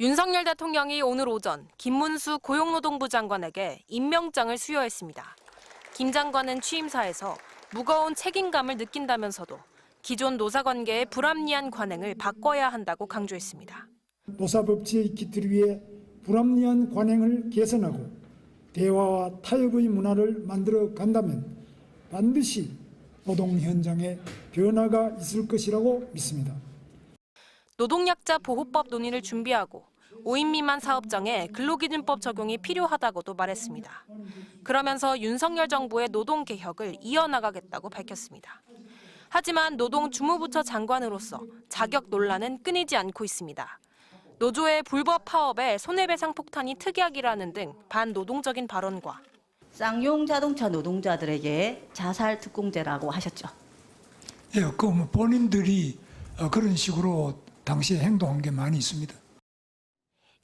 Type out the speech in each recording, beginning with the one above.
윤석열 대통령이 오늘 오전 김문수 고용노동부 장관에게 임명장을 수여했습니다. 김 장관은 취임사에서 무거운 책임감을 느낀다면서도 기존 노사관계의 불합리한 관행을 바꿔야 한다고 강조했습니다. 노사법치의 기틀 위에 불합리한 관행을 개선하고 대화와 타협의 문화를 만들어 간다면 반드시 노동 현장에 변화가 있을 것이라고 믿습니다. 노동약자 보호법 논의를 준비하고 5인 미만 사업장에 근로기준법 적용이 필요하다고도 말했습니다. 그러면서 윤석열 정부의 노동개혁을 이어나가겠다고 밝혔습니다. 하지만 노동주무부처 장관으로서 자격 논란은 끊이지 않고 있습니다. 노조의 불법 파업에 손해배상 폭탄이 특약이라는 등 반노동적인 발언과 쌍용 자동차 노동자들에게 자살 특공제라고 하셨죠. 예, 본인들이 그런 식으로 당시에 행동한 게 많이 있습니다.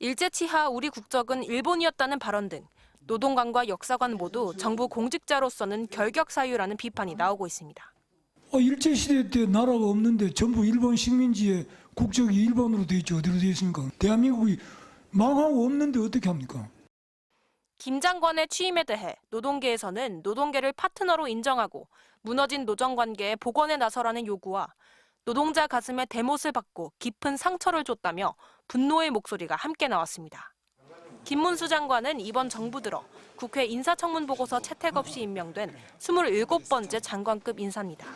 일제치하 우리 국적은 일본이었다는 발언 등 노동관과 역사관 모두 정부 공직자로서는 결격 사유라는 비판이 나오고 있습니다. 일제시대 때 나라가 없는데 전부 일본 식민지에 국적이 일본으로 돼 있지 어디로 돼 있습니까? 대한민국이 망하고 없는데 어떻게 합니까? 김 장관의 취임에 대해 노동계에서는 노동계를 파트너로 인정하고 무너진 노정관계의 복원에 나서라는 요구와 노동자 가슴에 대못을 받고 깊은 상처를 줬다며 분노의 목소리가 함께 나왔습니다. 김문수 장관은 이번 정부 들어 국회 인사청문보고서 채택 없이 임명된 27번째 장관급 인사입니다.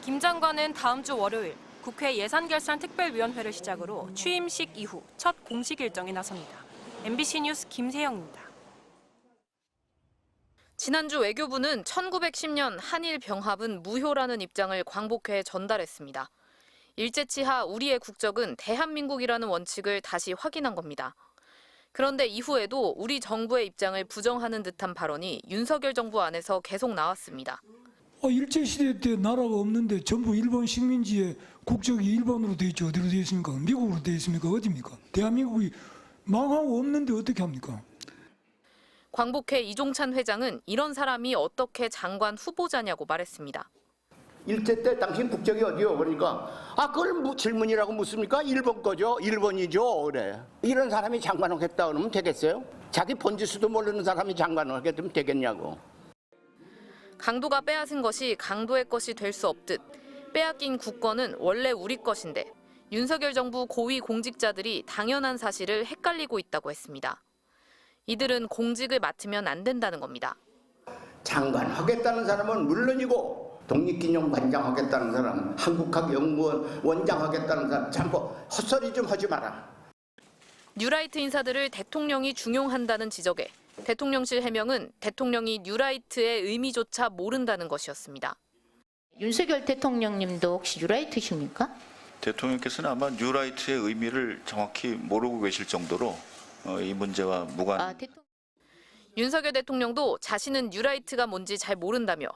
김 장관은 다음 주 월요일 국회 예산결산특별위원회를 시작으로 취임식 이후 첫 공식 일정에 나섭니다. MBC 뉴스 김세영입니다. 지난주 외교부는 1910년 한일 병합은 무효라는 입장을 광복회에 전달했습니다. 일제치하 우리의 국적은 대한민국이라는 원칙을 다시 확인한 겁니다. 그런데 이후에도 우리 정부의 입장을 부정하는 듯한 발언이 윤석열 정부 안에서 계속 나왔습니다. 일제시대 때 나라가 없는데 전부 일본 식민지에 국적이 일본으로 돼 있지 어디로 돼 있습니까? 미국으로 돼 있습니까? 어디입니까? 대한민국이 망하고 없는데 어떻게 합니까? 광복회 이종찬 회장은 이런 사람이 어떻게 장관 후보자냐고 말했습니다. 일제 때 당신 국적이 어디요? 그러니까 그걸 질문이라고 묻습니까? 일본 거죠. 일본이죠. 그래. 이런 사람이 장관을 하겠다 그러면 되겠어요? 자기 본지수도 모르는 사람이 장관을 하게 되면 되겠냐고. 강도가 빼앗은 것이 강도의 것이 될 수 없듯 빼앗긴 국권은 원래 우리 것인데 윤석열 정부 고위 공직자들이 당연한 사실을 헷갈리고 있다고 했습니다. 이들은 공직을 맡으면 안 된다는 겁니다. 장관 하겠다는 사람은 물론이고 독립기념관장 하겠다는 사람, 한국학 연구원 원장 하겠다는 사람 전부 헛소리 좀 하지 마라. 뉴라이트 인사들을 대통령이 중용한다는 지적에 대통령실 해명은 대통령이 뉴라이트의 의미조차 모른다는 것이었습니다. 윤석열 대통령님도 혹시 뉴라이트십니까? 대통령께서는 아마 뉴라이트의 의미를 정확히 모르고 계실 정도로 이 문제와 무관. 윤석열 대통령도 자신은 뉴라이트가 뭔지 잘 모른다며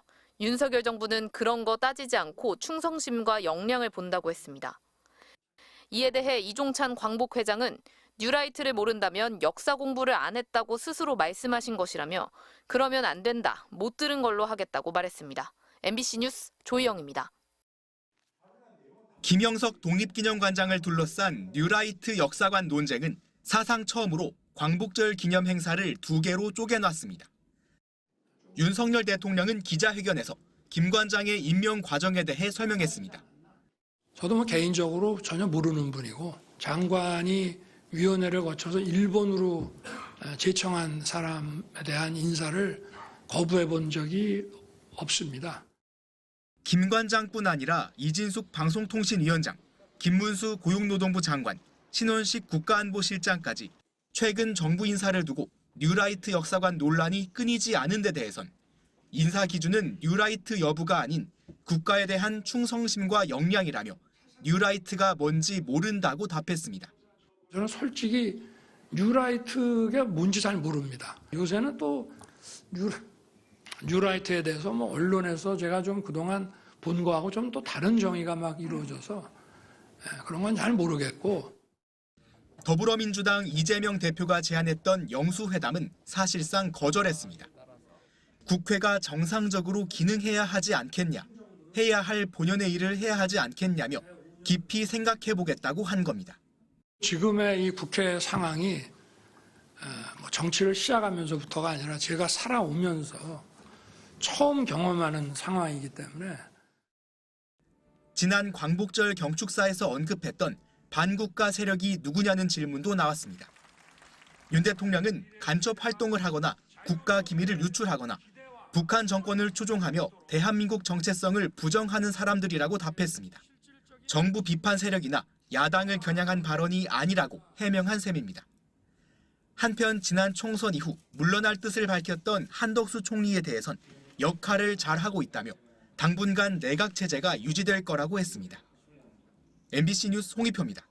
윤석열 정부는 그런 거 따지지 않고 충성심과 역량을 본다고 했습니다. 이에 대해 이종찬 광복회장은 뉴라이트를 모른다면 역사 공부를 안 했다고 스스로 말씀하신 것이라며 그러면 안 된다, 못 들은 걸로 하겠다고 말했습니다. MBC 뉴스 조희영입니다. 김영석 독립기념관장을 둘러싼 뉴라이트 역사관 논쟁은 사상 처음으로 광복절 기념 행사를 2개로 쪼개놨습니다. 윤석열 대통령은 기자회견에서 김 관장의 임명 과정에 대해 설명했습니다. 저도 개인적으로 전혀 모르는 분이고 장관이 위원회를 거쳐서 일본으로 제청한 사람에 대한 인사를 거부해 본 적이 없습니다. 김 관장뿐 아니라 이진숙 방송통신위원장, 김문수 고용노동부 장관, 신원식 국가안보실장까지 최근 정부 인사를 두고 뉴라이트 역사관 논란이 끊이지 않은 데 대해선 인사 기준은 뉴라이트 여부가 아닌 국가에 대한 충성심과 역량이라며 뉴라이트가 뭔지 모른다고 답했습니다. 저는 솔직히 뉴라이트가 뭔지 잘 모릅니다. 요새는 또 뉴라이트에 대해서 언론에서 제가 좀 그동안 본 거하고 좀 또 다른 정의가 막 이루어져서 그런 건 잘 모르겠고. 더불어민주당 이재명 대표가 제안했던 영수회담은 사실상 거절했습니다. 국회가 정상적으로 기능해야 하지 않겠냐, 해야 할 본연의 일을 해야 하지 않겠냐며 깊이 생각해보겠다고 한 겁니다. 지금의 이 국회 상황이 뭐 정치를 시작하면서부터가 아니라 제가 살아오면서 처음 경험하는 상황이기 때문에 지난 광복절 경축사에서 언급했던 반국가 세력이 누구냐는 질문도 나왔습니다. 윤 대통령은 간첩 활동을 하거나 국가 기밀을 유출하거나 북한 정권을 추종하며 대한민국 정체성을 부정하는 사람들이라고 답했습니다. 정부 비판 세력이나 야당을 겨냥한 발언이 아니라고 해명한 셈입니다. 한편 지난 총선 이후 물러날 뜻을 밝혔던 한덕수 총리에 대해선 역할을 잘하고 있다며 당분간 내각 체제가 유지될 거라고 했습니다. MBC 뉴스 홍익표입니다.